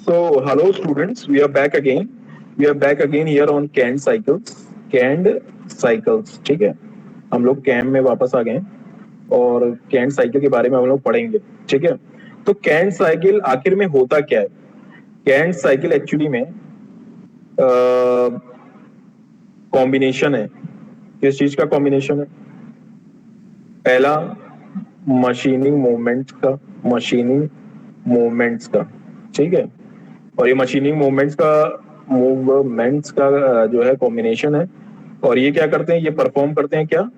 So, hello students, we are back again. We are back again here on canned cycles. Canned cycles, ठीक है. हम लोग cam में वापस आ गए हैं और कैंड साइकिल के बारे में हम लोग पढ़ेंगे, ठीक है. तो कैंड साइकिल आखिर में होता क्या है? कैंड साइकिल एक्चुअली में कॉम्बिनेशन है. किस चीज का कॉम्बिनेशन है? पहला मशीनिंग मूवमेंट्स का, ठीक है. और ये मशीनिंग मूवमेंट्स का जो है कॉम्बिनेशन है. और ये क्या करते हैं? ये परफॉर्म करते हैं क्या?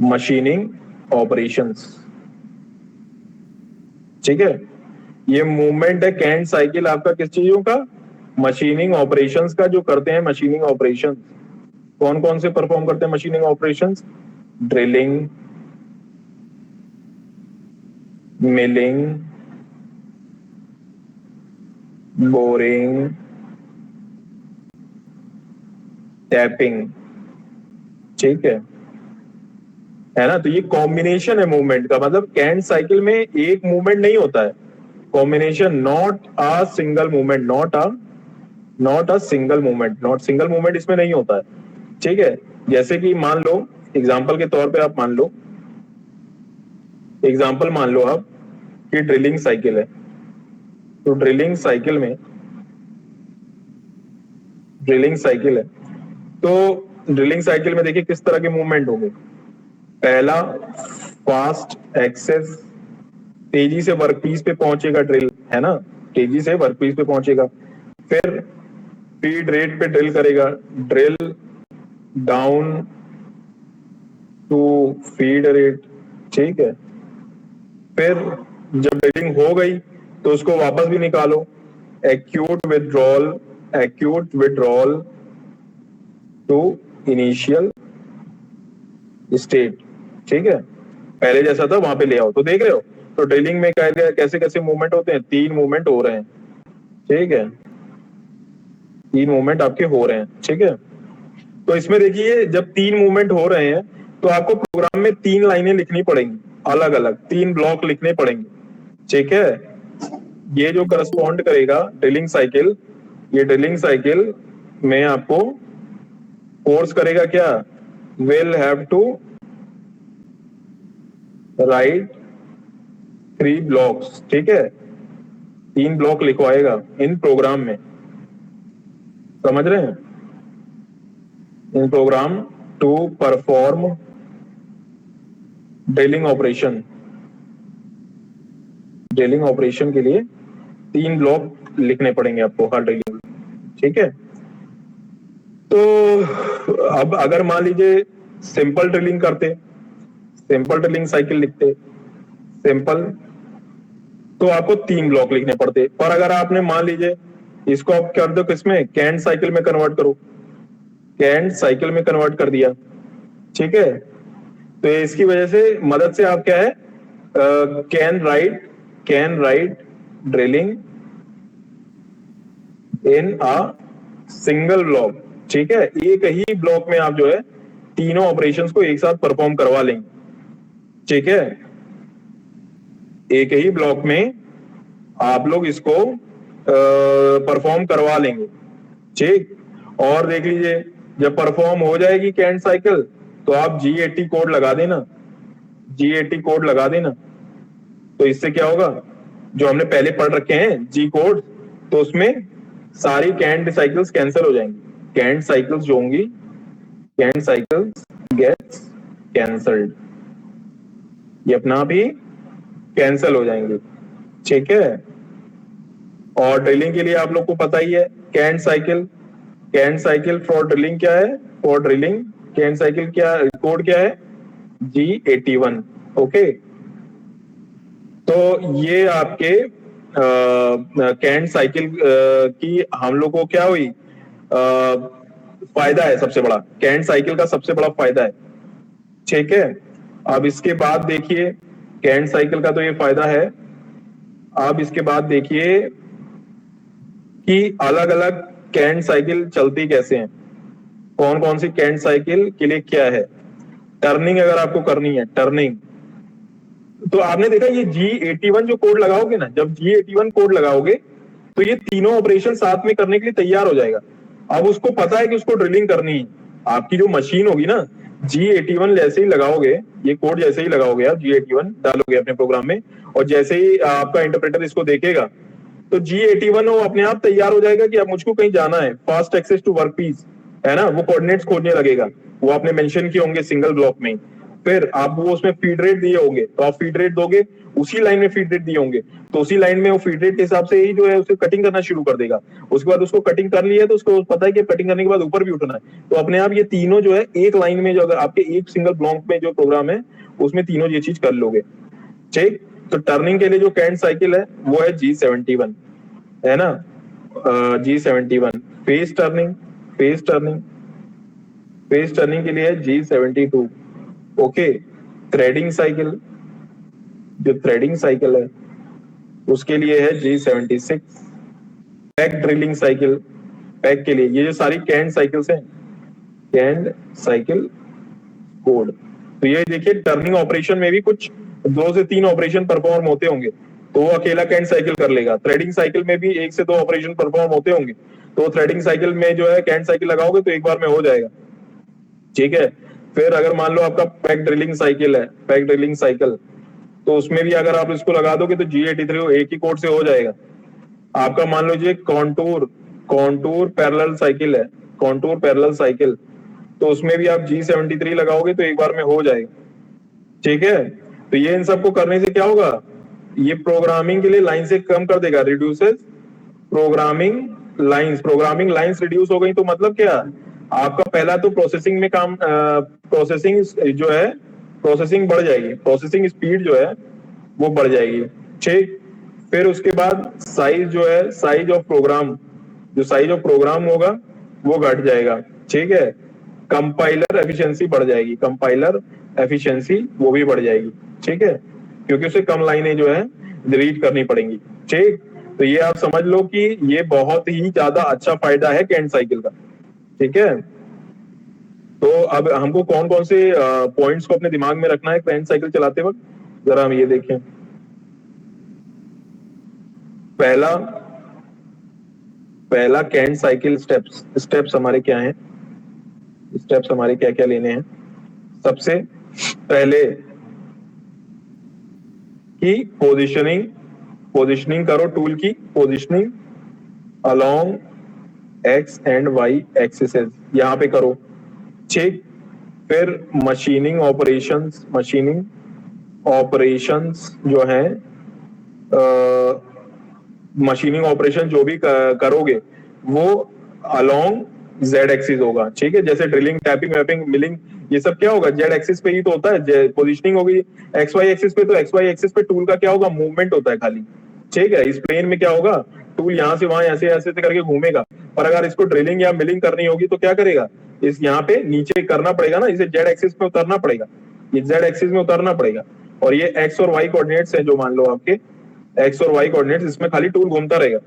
मशीनिंग ऑपरेशंस, ठीक है. ये मूवमेंट है कैंड साइकिल आपका किस चीजों का? मशीनिंग ऑपरेशंस का. जो करते हैं मशीनिंग ऑपरेशंस, कौन कौन से परफॉर्म करते हैं machining operations? Drilling, milling, boring, tapping, ठीक है ना. तो ये कॉम्बिनेशन है मूवमेंट का. मतलब कैंड साइकिल में एक मूवमेंट नहीं होता है, combination. Not a single movement, not single movement इसमें नहीं होता है, ठीक है. जैसे कि मान लो, एग्जाम्पल के तौर पे आप मान लो आप कि ड्रिलिंग साइकिल है. तो ड्रिलिंग साइकिल है. तो ड्रिलिंग साइकिल में देखिए किस तरह के मूवमेंट होंगे. पहला, फास्ट एक्सेस, तेजी से वर्कपीस पे पहुंचेगा ड्रिल, है ना. तेजी से वर्कपीस पे पहुंचेगा. फिर फीड रेट पे ड्रिल करेगा, drill down to feed rate, ठीक है. फिर जब ड्रिलिंग हो गई तो उसको वापस भी निकालो. Acute withdrawal to initial state, ठीक है. पहले जैसा था वहां पे ले आओ. तो देख रहे हो, तो ड्रिलिंग में कैसे कैसे मूवमेंट होते हैं? 3 मूवमेंट हो रहे हैं, ठीक है. 3 मूवमेंट आपके हो रहे हैं, ठीक है. तो इसमें देखिए जब 3 मूवमेंट हो रहे हैं तो आपको प्रोग्राम में 3 लाइनें लिखनी पड़ेंगी, अलग अलग 3 ब्लॉक लिखने पड़ेंगे, ठीक है. ये जो करस्पॉन्ड करेगा ड्रिलिंग साइकिल, ये ड्रिलिंग साइकिल में आपको फोर्स करेगा क्या? Will have to write 3 blocks, ठीक है. 3 ब्लॉक लिखवाएगा इन प्रोग्राम में, समझ रहे हैं? In program to perform drilling operation के लिए 3 ब्लॉक लिखने पड़ेंगे आपको हर ड्रिलिंग, ठीक है. तो अब अगर मान लीजिए सिंपल ड्रिलिंग करते, सिंपल ड्रिलिंग साइकिल लिखते, सिंपल, तो आपको 3 ब्लॉक लिखने पड़ते. पर अगर आपने मान लीजिए इसको आप कर दो किसमें? कैंड साइकिल में कन्वर्ट करो. कैंड साइकिल में कन्वर्ट कर दिया, ठीक है. तो इसकी वजह से मदद से आप क्या है, can write drilling in a single block, ठीक है. एक ही ब्लॉक में आप जो है तीनों ऑपरेशंस को एक साथ परफॉर्म करवा लेंगे, ठीक है. एक ही ब्लॉक में आप लोग इसको परफॉर्म करवा लेंगे, ठीक. और देख लीजिए जब परफॉर्म हो जाएगी कैंड साइकिल तो आप G80 कोड लगा देना. तो इससे क्या होगा, जो हमने पहले पढ़ रखे हैं G कोड, तो उसमें सारी कैंड साइकिल्स कैंसिल हो जाएंगी. कैंड साइकिल्स जो होंगी, कैंड साइकिल्स गेट्स कैंसल्ड, ये अपना आप ही कैंसिल हो जाएंगे, ठीक है. और ड्रिलिंग के लिए आप लोग को पता ही है कैंड साइकिल फॉर ड्रिलिंग क्या है? फॉर ड्रिलिंग कैंड साइकिल क्या कोड क्या है? G81, okay. तो ये आपके कैंड साइकिल की हम लोग को क्या हुई, फायदा है सबसे बड़ा. कैंड साइकिल का सबसे बड़ा फायदा है, ठीक है. अब इसके बाद देखिए कैंड साइकिल का तो ये फायदा है. अब इसके बाद देखिए कि अलग अलग कैंड साइकिल चलती कैसे हैं, कौन कौन सी कैंड साइकिल के लिए क्या है. टर्निंग अगर आपको करनी है, टर्निंग, तो आपने देखा ये G81 जो कोड लगाओगे ना, जब G81 कोड लगाओगे तो ये तीनों ऑपरेशन साथ में करने के लिए तैयार हो जाएगा। अब उसको पता है कि उसको ड्रिलिंग करनी है। आपकी जो मशीन होगी ना, G81 जैसे ही लगाओगे, ये कोड जैसे ही लगाओगे, आप G81 डालोगे अपने प्रोग्राम में, और जैसे ही आपका इंटरप्रेटर इसको देखेगा तो G81 वो अपने आप तैयार हो जाएगा कि अब मुझको कहीं जाना है, fast access to workpiece, है ना, वो कोऑर्डिनेट्स खोजने लगेगा। वो आपने मेंशन किए होंगे सिंगल ब्लॉक में। फिर आप वो उसमें फीड रेट दिए होंगे तो आप फीड रेट दोगे, उसी लाइन में फीड रेट दिए होंगे तो उसी लाइन में वो फीड रेट के हिसाब से ही जो है उसे कटिंग करना शुरू कर देगा। उसके बाद उसको कटिंग कर लिया तो उसको पता है कि कटिंग करने के बाद ऊपर भी उठना है, तो अपने आप ये तीनों जो है एक लाइन में, जो अगर आपके एक सिंगल ब्लॉक में जो प्रोग्राम है उसमें तीनों ये चीज कर लोगे। ठीक, तो टर्निंग के लिए जो कैंट साइकिल है वो है G71, है ना, G71। Face turning, face turning, face turning के लिए है G72। ओके, थ्रेडिंग साइकिल, जो थ्रेडिंग साइकिल है उसके लिए है G76। Pack drilling cycle, pack के लिए, ये जो सारी कैंट साइकिल्स हैं, कैंट साइकिल कोड। तो ये देखिए टर्निंग ऑपरेशन में भी कुछ 2 से 3 ऑपरेशन परफॉर्म होते होंगे तो वो अकेला कैंट साइकिल कर लेगा। थ्रेडिंग साइकिल में भी 1 से 2 ऑपरेशन परफॉर्म होते होंगे तो थ्रेडिंग साइकिल में जो है कैंट साइकिल लगाओगे तो एक बार में हो जाएगा। ठीक है, फिर अगर मान लो आपका पैक ड्रिलिंग साइकिल है, पैक ड्रिलिंग साइकिल, तो उसमें भी अगर आप इसको लगा दोगे तो G83 एक ही कोड से हो जाएगा। आपका मान लीजिए कॉन्टूर, कॉन्टूर पैरेलल साइकिल है, कॉन्टूर पैरेलल साइकिल, तो उसमें भी आप G73 लगाओगे तो एक बार में हो जाएगा। ठीक है, तो ये इन सबको करने से क्या होगा, ये प्रोग्रामिंग के लिए लाइन से कम कर देगा, रिड्यूसेस प्रोग्रामिंग लाइंस रिड्यूस हो गई तो मतलब क्या, आपका पहला तो प्रोसेसिंग में काम, प्रोसेसिंग जो है, प्रोसेसिंग बढ़ जाएगी, प्रोसेसिंग स्पीड जो है वो बढ़ जाएगी। ठीक, फिर उसके बाद साइज जो है, साइज ऑफ प्रोग्राम, जो साइज ऑफ प्रोग्राम होगा वो घट जाएगा। ठीक है, कंपाइलर एफिशिएंसी बढ़ जाएगी, कंपाइलर एफिशिएंसी वो भी बढ़ जाएगी। ठीक है, क्योंकि उसे कम लाइनें जो है रीड करनी पड़ेंगी। ठीक, तो ये आप समझ लो कि ये बहुत ही ज्यादा अच्छा फायदा है कैंट साइकिल का। ठीक है, तो अब हमको कौन कौन से पॉइंट्स को अपने दिमाग में रखना है कैंट साइकिल चलाते वक्त, जरा हम ये देखें। पहला, पहला कैंट साइकिल स्टेप्स, स्टेप्स हमारे क्या हैं, स्टेप्स हमारे क्या क्या लेने हैं। सबसे पहले कि पोजीशनिंग, पोजीशनिंग करो, टूल की positioning along X and Y axes, यहां पे करो। ठीक, फिर मशीनिंग ऑपरेशंस, मशीनिंग ऑपरेशंस जो है, मशीनिंग ऑपरेशन जो भी करोगे वो अलोंग जेड एक्सिस होगा। ठीक है, जैसे ड्रिलिंग, टैपिंग, मैपिंग, मिलिंग, ये सब क्या होगा, जेड एक्सिस पे ही तो होता है। पोजीशनिंग होगी एक्स वाई एक्सिस पे, तो एक्स वाई एक्सिस पे टूल का क्या होगा, मूवमेंट होता है खाली। ठीक है, इस प्लेन में क्या होगा, टूल यहाँ से वहां ऐसे ऐसे करके घूमेगा। पर अगर इसको ड्रिलिंग या मिलिंग करनी होगी तो क्या करेगा, इस यहाँ पे नीचे करना पड़ेगा ना, इसे जेड एक्सिस में उतरना पड़ेगा, ये जेड एक्सिस में उतरना पड़ेगा। और ये एक्स और वाई कोऑर्डिनेट्स है जो मान लो आपके एक्स और वाई कोऑर्डिनेट्स, इसमें खाली टूल घूमता रहेगा।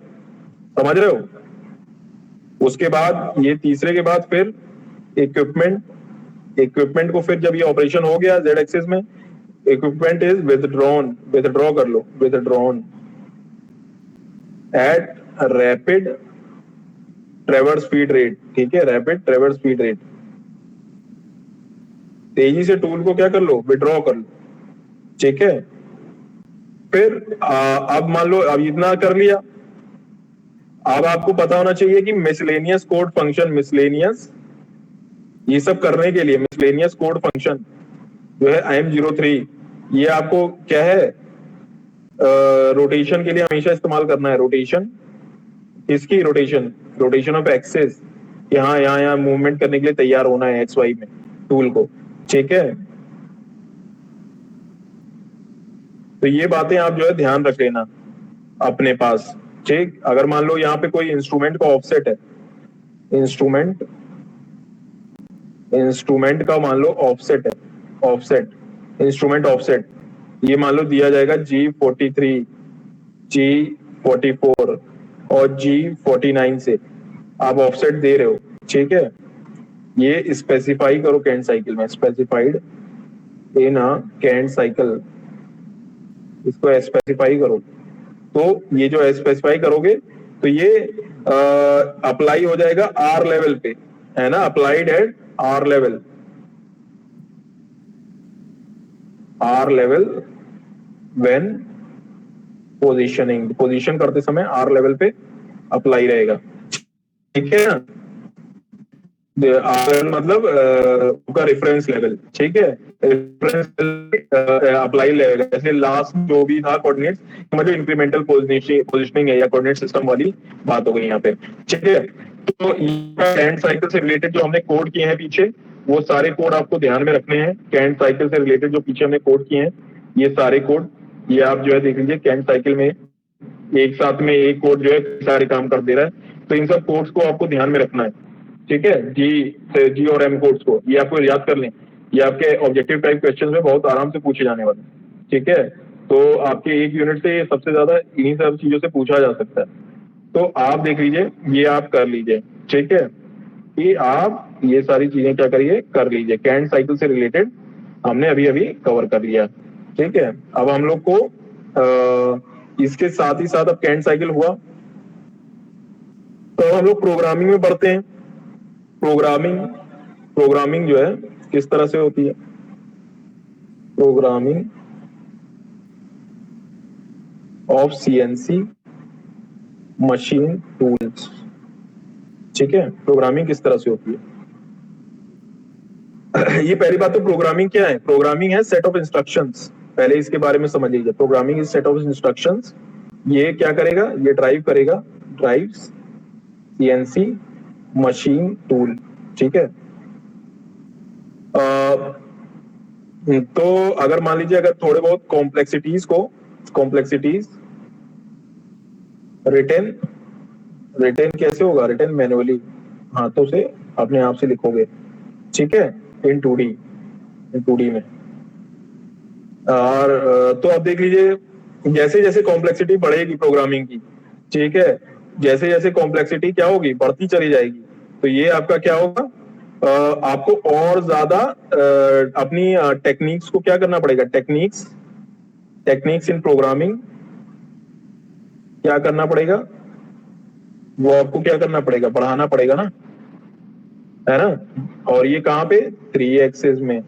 समझ रहे हो। उसके बाद ये तीसरे के बाद फिर इक्विपमेंट, इक्विपमेंट को फिर जब ये ऑपरेशन हो गया जेड एक्सिस में, इक्विपमेंट इज विथड्रॉन, विथड्रॉ कर लो, withdrawn at rapid traverse feed rate. ठीक है, रैपिड ट्रेवर्स फीड रेट, तेजी से टूल को क्या कर लो, विड्रॉ कर लो। ठीक है, फिर अब मान लो अब इतना कर लिया, अब आपको पता होना चाहिए कि मिसलेनियस कोड फंक्शन, मिसलेनियस, ये सब करने के लिए मिसलेनियस कोड फंक्शन जो है IM03, ये आपको क्या है, रोटेशन के लिए हमेशा इस्तेमाल करना है। रोटेशन, इसकी रोटेशन, रोटेशन ऑफ एक्सेस, यहाँ यहाँ यहाँ मूवमेंट करने के लिए तैयार होना है एक्स वाई में टूल को। ठीक है, तो ये बातें आप जो है ध्यान रख लेना अपने पास। ठीक, अगर मान लो यहाँ पे कोई इंस्ट्रूमेंट का ऑफसेट है, इंस्ट्रूमेंट, इंस्ट्रूमेंट का मान लो ऑफसेट है, ऑफसेट, इंस्ट्रूमेंट ऑफसेट, ये मान लो दिया जाएगा G43, G44 और G49 से आप ऑफसेट दे रहे हो। ठीक है, ये स्पेसिफाई करो कैंट साइकिल में, specified in a canned cycle इसको स्पेसिफाई करो। तो ये जो स्पेसिफाई करोगे तो ये अप्लाई हो जाएगा आर लेवल पे, है ना, applied at R level, R level when positioning, position करते समय आर लेवल पे अप्लाई रहेगा, ठीक है ना। आर मतलब आपका रेफरेंस लेवल, ठीक है, रेफरेंस अप्लाई लेवल, जैसे लास्ट जो भी था कोऑर्डिनेट्स, मतलब इंक्रीमेंटल पोजीशनिंग है या कोऑर्डिनेट सिस्टम वाली बात हो गई यहाँ पे, ठीक है। तो कैंट साइकिल से रिलेटेड जो हमने कोड किए हैं पीछे, वो सारे कोड आपको ध्यान में रखने हैं। कैंट साइकिल से रिलेटेड जो पीछे हमने कोड किए हैं, ये सारे कोड, ये आप जो है देख लीजिए, कैंट साइकिल में एक साथ में एक कोड जो है सारे काम कर दे रहा है। तो इन सब कोड्स को आपको ध्यान में रखना है, ठीक है। जी और एम कोड्स को ये आपको याद कर लें, ये आपके ऑब्जेक्टिव टाइप क्वेश्चन में बहुत आराम से पूछे जाने वाले, ठीक है। तो आपके एक यूनिट से सबसे ज्यादा इन्हीं सब चीजों से पूछा जा सकता है। तो आप देख लीजिए, ये आप कर लीजिए, ठीक है, कि आप ये सारी चीजें क्या करिए, कर लीजिए। कैंट साइकिल से रिलेटेड हमने अभी अभी कवर कर लिया, ठीक है। अब हम लोग को इसके साथ ही साथ अब कैंट साइकिल हुआ, तो हम लोग प्रोग्रामिंग में बढ़ते हैं। प्रोग्रामिंग जो है किस तरह से होती है, programming of CNC machine tools, ठीक है। प्रोग्रामिंग किस तरह से होती है ये पहली बात तो प्रोग्रामिंग क्या है, प्रोग्रामिंग है सेट ऑफ इंस्ट्रक्शंस, पहले इसके बारे में समझ लीजिए। Programming is set of instructions, ये क्या करेगा, ये ड्राइव करेगा, ड्राइव्स सीएनसी मशीन टूल, ठीक है। तो अगर मान लीजिए, अगर थोड़े बहुत कॉम्प्लेक्सिटीज रिटेन कैसे होगा, रिटेन मैनुअली, हाथों से अपने आप से लिखोगे, ठीक है, इन 2D में। और तो अब देख लीजिए, जैसे जैसे कॉम्प्लेक्सिटी बढ़ेगी प्रोग्रामिंग की, ठीक है, जैसे जैसे कॉम्प्लेक्सिटी क्या होगी, बढ़ती चली जाएगी, तो ये आपका क्या होगा, आपको और ज्यादा अपनी टेक्निक्स को क्या करना पड़ेगा, टेक्निक्स इन प्रोग्रामिंग क्या करना पड़ेगा, वो आपको क्या करना पड़ेगा, बढ़ाना पड़ेगा ना, है ना। और ये कहाँ पे, 3 एक्सिस में,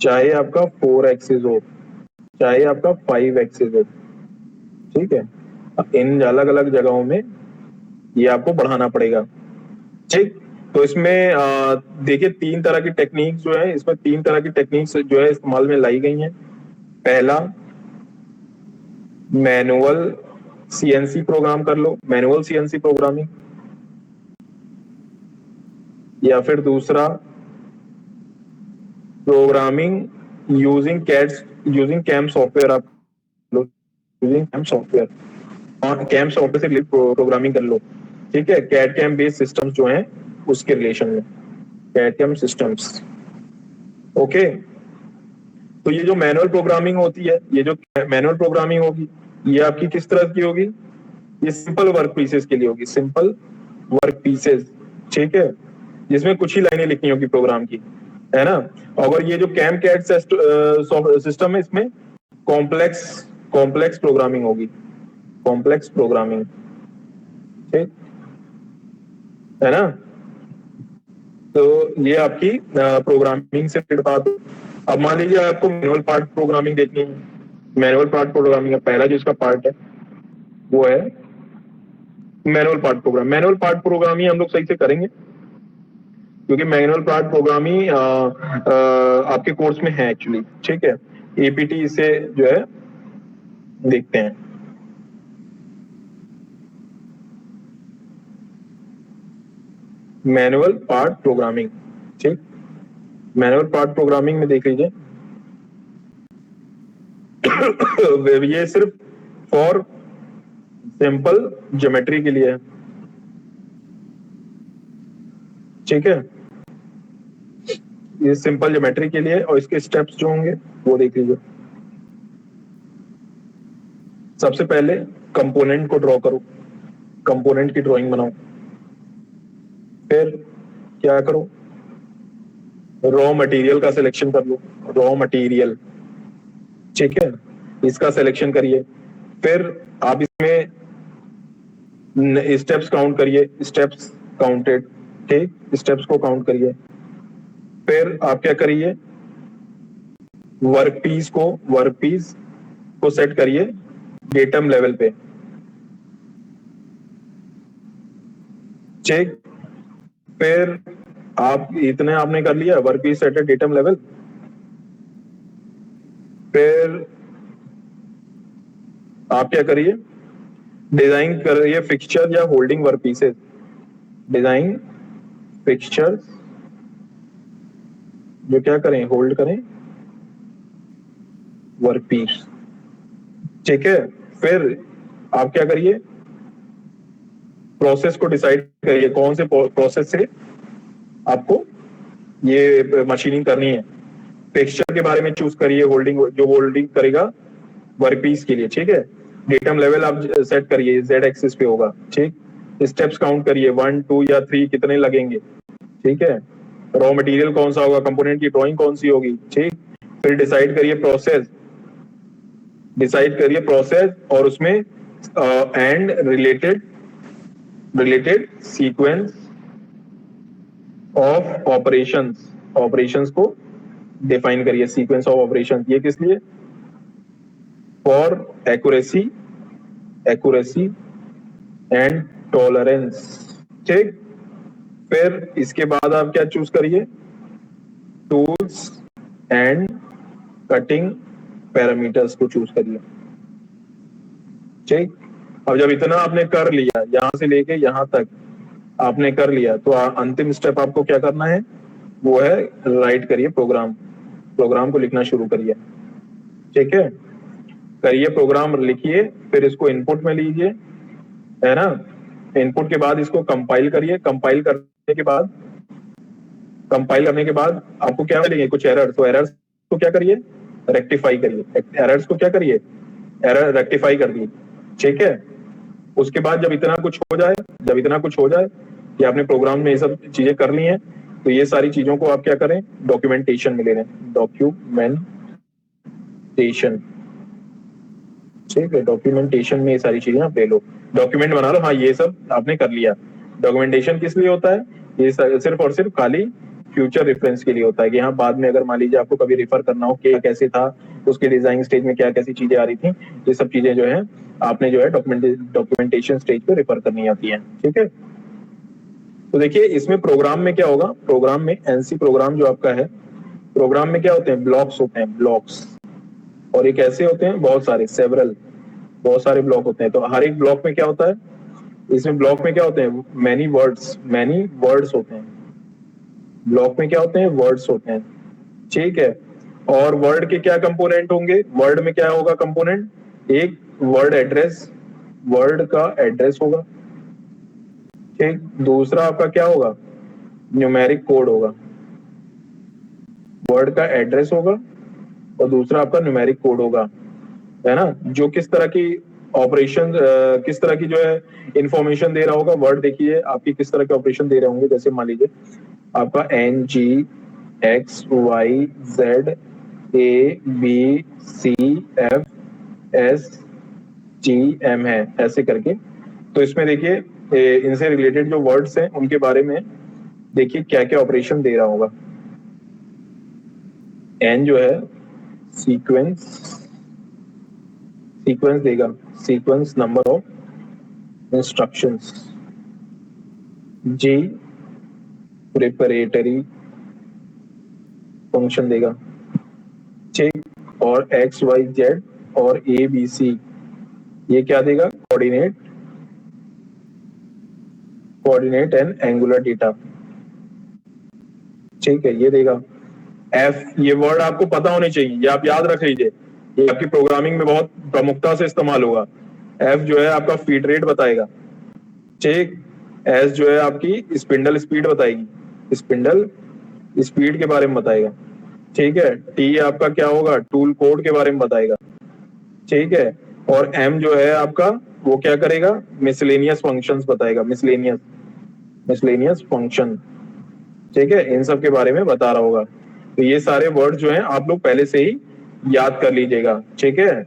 चाहे आपका 4 एक्सिस हो, चाहे आपका 5 एक्सिस हो, ठीक है। इन अलग अलग जगहों में ये आपको बढ़ाना पड़ेगा, ठीक। तो इसमें देखिए 3 तरह की टेक्निक्स जो है, इसमें 3 तरह की टेक्निक्स जो है इस्तेमाल में लाई गई हैं। पहला, मैनुअल सीएनसी प्रोग्राम कर लो, मैनुअल सीएनसी प्रोग्रामिंग, या फिर दूसरा प्रोग्रामिंग यूजिंग कैम सॉफ्टवेयर, आप यूजिंग कैम सॉफ्टवेयर, और कैम सॉफ्टवेयर से प्रोग्रामिंग कर लो, ठीक है। कैड कैम बेस्ड सिस्टम्स जो हैं उसके रिलेशन में, कैड कैम सिस्टम्स, ओके। तो ये जो मैनुअल प्रोग्रामिंग होती है, ये जो मैनुअल प्रोग्रामिंग होगी, ये आपकी किस तरह की होगी, ये सिंपल वर्क पीसेस के लिए होगी, सिंपल वर्क पीसेस, ठीक है, जिसमें कुछ ही लाइनें लिखनी होगी प्रोग्राम की, है ना। अगर ये जो कैम कैड सिस्टम है, इसमें कॉम्प्लेक्स प्रोग्रामिंग होगी, कॉम्प्लेक्स प्रोग्रामिंग, ठीक है ना। तो ये आपकी प्रोग्रामिंग से रिलेटेड बात। अब मान लीजिए आपको मैनुअल पार्ट प्रोग्रामिंग देखनी है, मैनुअल पार्ट प्रोग्रामिंग का पहला जो इसका पार्ट है वो है manual part programme. Manual part programming हम लोग सही से करेंगे, क्योंकि मैनुअल पार्ट प्रोग्रामिंग आपके कोर्स में है एक्चुअली, ठीक है। एपीटी इसे जो है देखते हैं। मैनुअल पार्ट प्रोग्रामिंग, ठीक, मैनुअल पार्ट प्रोग्रामिंग में देख लीजिए ये सिर्फ फॉर सिंपल ज्योमेट्री के लिए है, ठीक है, ये सिंपल ज्योमेट्री के लिए। और इसके स्टेप्स जो होंगे वो देख लीजिए। सबसे पहले कंपोनेंट को ड्रॉ करो, कंपोनेंट की ड्राइंग बनाओ, फिर क्या करो, रॉ मटेरियल का सिलेक्शन कर लो, रॉ मटेरियल, ठीक है। इसका सिलेक्शन करिए, फिर आप इसमें स्टेप्स काउंट करिए, स्टेप्स काउंटेड, ठीक, स्टेप्स को काउंट करिए। फिर आप क्या करिए, वर्क पीस को सेट करिए डेटम लेवल पे, ठीक। फिर आप इतने आपने कर लिया, वर्क पीस सेट है डेटम लेवल। फिर आप क्या करिए, डिजाइन करिए फिक्सचर या holding work pieces, design fixture जो क्या करें, होल्ड करें वर्क पीस, ठीक है। फिर आप क्या करिए, प्रोसेस को डिसाइड करिए कौन से प्रोसेस से आपको ये मशीनिंग करनी है। टेक्सचर के बारे में चूज करिए, होल्डिंग जो होल्डिंग करेगा वर्क पीस के लिए, ठीक है। डेटम लेवल आप सेट करिए, जेड एक्सिस पे होगा, ठीक। स्टेप्स काउंट करिए, 1 2 या 3 कितने लगेंगे, ठीक है। रॉ मटेरियल कौन सा होगा, कंपोनेंट की ड्राइंग कौन सी होगी, ठीक। फिर डिसाइड करिए प्रोसेस और उसमें and related sequence of operations को डिफाइन करिए, सीक्वेंस ऑफ ऑपरेशन। ये किस लिए, फॉर एक्यूरेसी एंड टॉलरेंस, ठीक। फिर इसके बाद आप क्या चूज करिए, टूल्स एंड कटिंग पैरामीटर्स को चूज करिए, ठीक। अब जब इतना आपने कर लिया, यहां से लेके यहां तक आपने कर लिया, तो अंतिम स्टेप आपको क्या करना है, वो है राइट करिए प्रोग्राम को लिखना शुरू करिए, ठीक है। करिए प्रोग्राम लिखिए, फिर इसको इनपुट में लीजिए, है ना। इनपुट के बाद इसको कंपाइल करिए, कंपाइल करने के बाद आपको क्या मिलेंगे, कुछ एरर्स। तो एरर्स को क्या करिए, रेक्टिफाई करिए, एरर्स को क्या करिए, एरर रेक्टिफाई कर दिए, ठीक है। उसके बाद जब इतना कुछ हो जाए कि आपने प्रोग्राम में ये सब चीजें कर ली हैं, तो ये सारी चीजों को आप क्या करें, डॉक्यूमेंटेशन में ले लें, डॉक्यूमेंटेशन, ठीक है। डॉक्यूमेंटेशन में ये सारी चीजें आप ले लो, डॉक्यूमेंट बना लो, हाँ ये सब आपने कर लिया। डॉक्यूमेंटेशन किस लिए होता है, ये सिर्फ और सिर्फ खाली फ्यूचर रेफरेंस के लिए होता है, कि हाँ बाद में अगर मान लीजिए आपको कभी रेफर करना हो कि कैसे था, उसके डिजाइन स्टेज में क्या कैसी चीजें आ रही थी, ये सब चीजें जो है आपने जो है डॉक्यूमेंटेशन स्टेज पे रेफर करनी आती है, ठीक है। तो देखिए इसमें प्रोग्राम में क्या होगा, प्रोग्राम में एनसी प्रोग्राम जो आपका है, प्रोग्राम में क्या होते हैं, ब्लॉक्स होते हैं, ब्लॉक्स। और ये कैसे होते हैं, बहुत सारे ब्लॉक होते हैं। तो हर एक ब्लॉक में क्या होता है, इसमें ब्लॉक में क्या होते हैं, मैनी वर्ड्स होते हैं। ब्लॉक में क्या होते हैं, वर्ड्स होते हैं, ठीक है। और वर्ड के क्या कंपोनेंट होंगे, वर्ड में क्या होगा कंपोनेंट, एक वर्ड का एड्रेस होगा, ठीक। दूसरा आपका क्या होगा, न्यूमेरिक कोड होगा, वर्ड का एड्रेस होगा और दूसरा आपका न्यूमेरिक कोड होगा, है ना। जो किस तरह की ऑपरेशन, किस तरह की जो है इंफॉर्मेशन दे रहा होगा, वर्ड देखिए आपकी किस तरह के ऑपरेशन दे रहे होंगे। जैसे मान लीजिए आपका NGXYZABCFSGM है, ऐसे करके। तो इसमें देखिए इनसे रिलेटेड जो वर्ड्स हैं उनके बारे में देखिए क्या क्या ऑपरेशन दे रहा होगा। एन जो है सीक्वेंस देगा, sequence number of instructions. G preparatory function देगा, ठीक। और एक्स वाई जेड और ए बी सी ये क्या देगा, कोऑर्डिनेट एंड एंगुलर डेटा, ठीक है, ये देगा। एफ, ये वर्ड आपको पता होने चाहिए, ये आप याद रख लीजिए, ये आपकी प्रोग्रामिंग में बहुत प्रमुखता से इस्तेमाल होगा। एफ जो है आपका फीड रेट बताएगा, ठीक। एस जो है आपकी स्पिंडल स्पीड बताएगी, स्पिंडल स्पीड के बारे में बताएगा, ठीक है। टी आपका क्या होगा, टूल कोड के बारे में बताएगा, ठीक है। और एम जो है आपका वो क्या करेगा, मिसलेनियस फंक्शंस बताएगा, मिसलेनियस फंक्शन, ठीक है, इन सब के बारे में बता रहा होगा। तो ये सारे वर्ड जो हैं आप लोग पहले से ही याद कर लीजिएगा, ठीक है।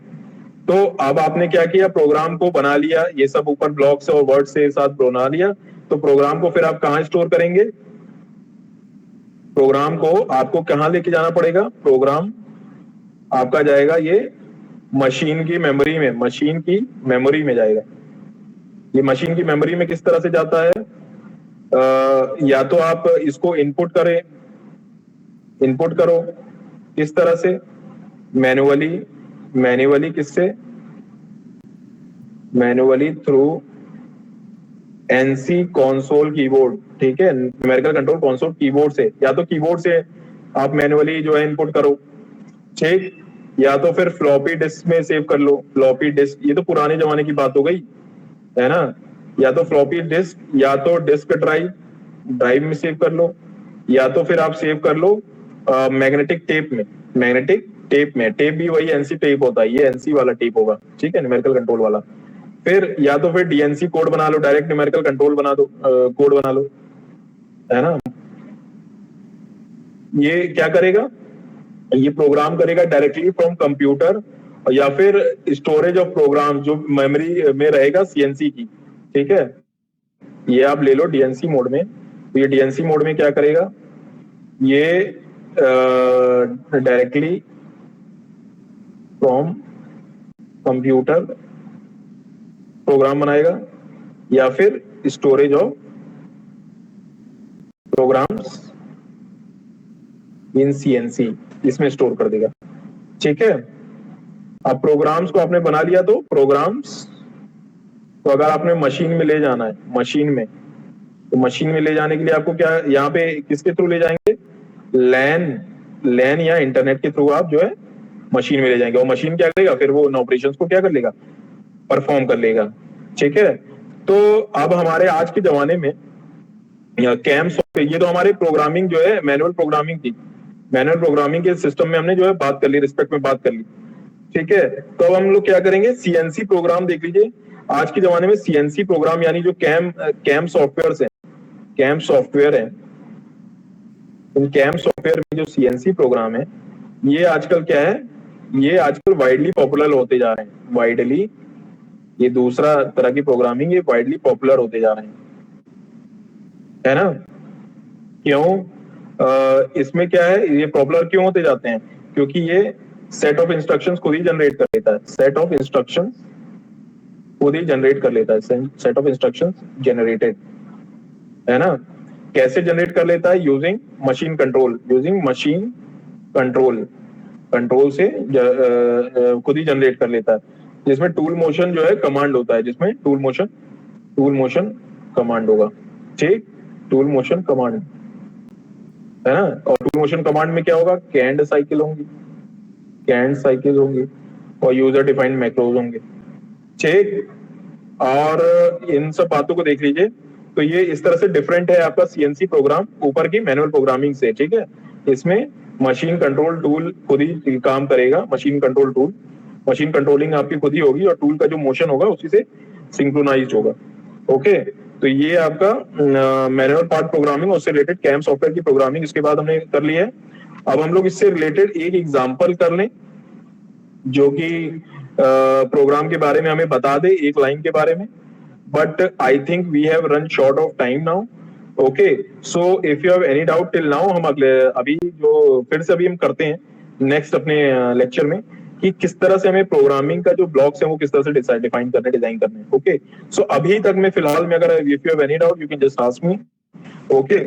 तो अब आपने क्या किया, प्रोग्राम को बना लिया, ये सब ऊपर ब्लॉक से और वर्ड से साथ बना लिया, तो प्रोग्राम को फिर आप कहां स्टोर करेंगे, प्रोग्राम को आपको कहां लेके जाना पड़ेगा, प्रोग्राम आपका जाएगा ये मशीन की मेमोरी में, मशीन की मेमोरी में जाएगा। ये मशीन की मेमोरी में किस तरह से जाता है, या तो आप इसको इनपुट करें, इनपुट करो किस तरह से, मैन्युअली, मैन्युअली किससे, manually through NC console keyboard, ठीक है, न्यूमेरिकल कंट्रोल कंसोल कीबोर्ड से, या तो कीबोर्ड से आप मैन्युअली जो है इनपुट करो, ठीक, या तो फिर फ्लॉपी डिस्क में सेव कर लो, फ्लॉपी डिस्क, ये तो पुराने जमाने की बात हो गई है ना, या तो फ्लॉपी डिस्क, या तो डिस्क ड्राइव, ड्राइव में सेव कर लो, या तो फिर आप सेव कर लो मैग्नेटिक टेप में, मैग्नेटिक टेप में, टेप भी वही एनसी टेप होता है, ये एनसी वाला टेप होगा, ठीक है, न्यूमेरिकल कंट्रोल वाला। फिर या तो फिर डीएनसी कोड बना लो, डायरेक्ट न्यूमेरिकल कंट्रोल बना दो, कोड बना लो, है ना। ये क्या करेगा, ये प्रोग्राम करेगा डायरेक्टली फ्रॉम कंप्यूटर, या फिर स्टोरेज ऑफ प्रोग्राम जो मेमोरी में रहेगा सीएनसी की, ठीक है, ये आप ले लो डीएनसी मोड में। तो ये डीएनसी मोड में क्या करेगा, ये डायरेक्टली फ्रॉम कंप्यूटर प्रोग्राम बनाएगा, या फिर storage of programs in CNC, इसमें स्टोर कर देगा, ठीक है। अब प्रोग्राम्स को आपने बना लिया, तो प्रोग्राम्स तो अगर आपने मशीन में ले जाना है, मशीन में, तो मशीन में ले जाने के लिए आपको क्या, यहाँ पे किसके थ्रू ले जाएंगे, लैन, लैन या इंटरनेट के थ्रू आप जो है मशीन में ले जाएंगे, और मशीन क्या करेगा, फिर वो ऑपरेशंस को क्या कर लेगा, परफॉर्म कर लेगा, ठीक है। तो अब हमारे आज के जमाने में कैम सॉफ्टवेयर, ये तो हमारे प्रोग्रामिंग जो है मैनुअल प्रोग्रामिंग थी, मैनुअल प्रोग्रामिंग के सिस्टम में हमने जो है बात कर ली, रिस्पेक्ट में बात कर ली, ठीक है। तो अब हम लोग क्या करेंगे, सीएनसी प्रोग्राम देख लीजिए। आज के जमाने में सीएनसी प्रोग्राम यानी जो कैम सॉफ्टवेयर है, कैम सॉफ्टवेयर है, इन कैम सॉफ्टवेयर में जो सीएनसी प्रोग्राम है, ये आजकल क्या है, ये आजकल वाइडली पॉपुलर होते जा रहे हैं, वाइडली, ये दूसरा तरह की प्रोग्रामिंग, ये वाइडली पॉपुलर होते जा रहे हैं, है ना। क्यों, इसमें क्या है, ये पॉपुलर क्यों होते जाते हैं, क्योंकि ये सेट ऑफ इंस्ट्रक्शंस खुद ही जनरेट कर लेता है, सेट ऑफ इंस्ट्रक्शंस खुद ही जनरेट कर लेता है, सेट ऑफ इंस्ट्रक्शंस जनरेटेड, है ना। कैसे जनरेट कर लेता है, using machine control, using machine control, control से खुद ही जनरेट कर लेता है, जिसमें टूल मोशन जो है कमांड होता है, जिसमें टूल मोशन कमांड होगा, ठीक, टूल मोशन कमांड, है ना। और टूल मोशन कमांड में क्या होगा, कैंड साइकिल होंगी, कैंड साइकिल होंगी, और यूजर डिफाइंड मैक्रोज होंगे, ठीक। और इन सब बातों को देख लीजिए, तो ये इस तरह से डिफरेंट है आपका सीएनसी प्रोग्राम ऊपर की मैनुअल प्रोग्रामिंग से, ठीक है। इसमें मशीन कंट्रोल टूल खुद ही काम करेगा, machine control tool, machine controlling आपकी खुद ही होगी, और टूल का जो मोशन होगा उसी से सिंक्रोनाइज्ड होगा, ओके। तो ये आपका मैनुअल पार्ट प्रोग्रामिंग, उससे रिलेटेड कैम सॉफ्टवेयर की प्रोग्रामिंग इसके बाद हमने कर ली है। अब हम लोग इससे रिलेटेड एक एग्जांपल कर लें, जो कि प्रोग्राम के बारे में हमें बता दे, एक लाइन के बारे में, but I think we have run short of time now, okay. So if you have any doubt till now, हम अगले अभी जो फिर से अभी हम करते हैं नेक्स्ट अपने लेक्चर में, कि किस तरह से हमें प्रोग्रामिंग का जो ब्लॉक्स है वो किस तरह से डिफाइन करने, डिजाइन करने, ओके। सो अभी तक मैं फिलहाल में, अगर if you have any doubt you can just ask me, okay.